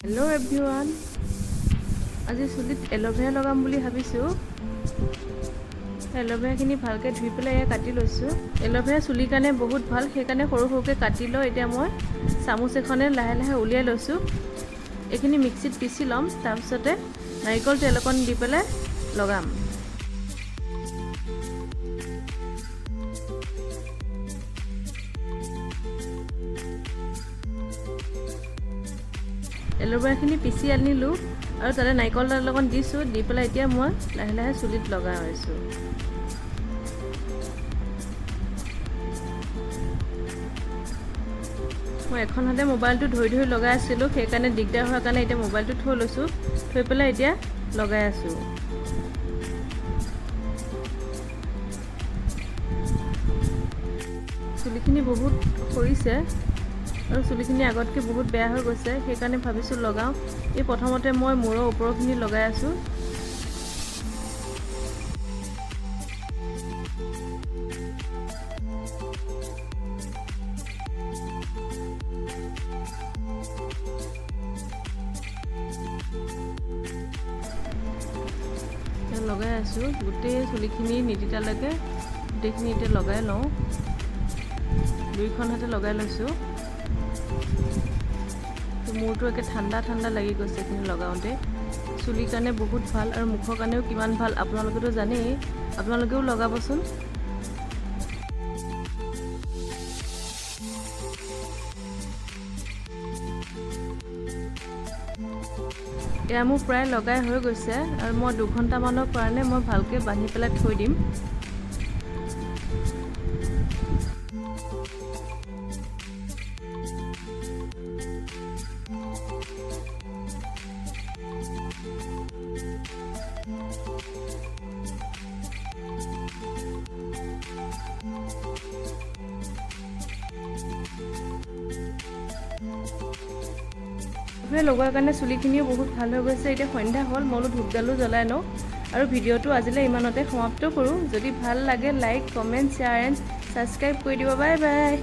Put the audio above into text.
Hello everyone আজি চুলিত aloe vera লগাম বুলি ভাবিছোঁ। এল'ভেৰাখিনি ভালকৈ ধুই পেলাই কাটি লৈছোঁ। এল'ভেৰা চুলিৰ কাৰণে বহুত ভাল, সেইকাৰণে সৰু সৰুকৈ কাটি লৈ এতিয়া মই চামুচ এখনে লাহে লাহে উলিয়াই লৈছোঁ। এইখিনি মিক্সিত পিচি ল'ম, তাৰপিছতে নাৰিকল তেল অকণ দি পেলাই লগাম। এল'ভেৰাখিনি পিচি আনিলোঁ আৰু তাতে নাৰিকল তেল অকণ দিছোঁ, দি পেলাই এতিয়া মই লাহে লাহে চুলিত লগাই আছোঁ। মই এখন হাতে মোবাইলটো ধৰি ধৰি লগাই আছিলোঁ, সেইকাৰণে দিগদাৰ হোৱাৰ কাৰণে এতিয়া মোবাইলটো থৈ লৈছোঁ। থৈ পেলাই এতিয়া লগাই আছোঁ। চুলিখিনি বহুত সৰিছে আৰু চুলিখিনি আগতকৈ বহুত বেয়া হৈ গৈছে, সেইকাৰণে ভাবিছোঁ লগাওঁ। এই প্ৰথমতে মই মূৰৰ ওপৰখিনি লগাই আছোঁ। লগাই আছোঁ গোটেই চুলিখিনি নিতিতালৈকে, গোটেইখিনি এতিয়া লগাই লওঁ। দুইখন হাতে লগাই লৈছোঁ। মূৰটো একে ঠাণ্ডা ঠাণ্ডা লাগি গৈছে এইখিনি লগাওঁতে। চুলিৰ কাৰণে বহুত ভাল আৰু মুখৰ কাৰণেও কিমান ভাল আপোনালোকেতো জানেই, আপোনালোকেও লগাবচোন। এয়া মোৰ প্ৰায় লগাই হৈ গৈছে আৰু মই 2 ঘণ্টামানৰ কাৰণে মই ভালকৈ বান্ধি পেলাই থৈ দিম। লগোৱাৰ কাৰণে চুলিখিনিও বহুত ভাল হৈ গৈছে। এতিয়া সন্ধ্যা হ'ল, মই বোলো ধূপডালো জ্বলাই লওঁ আৰু ভিডিঅ'টো আজিলৈ ইমানতে সমাপ্ত কৰোঁ। যদি ভাল লাগে like, comment, share and subscribe কৰি দিব। Bye bye.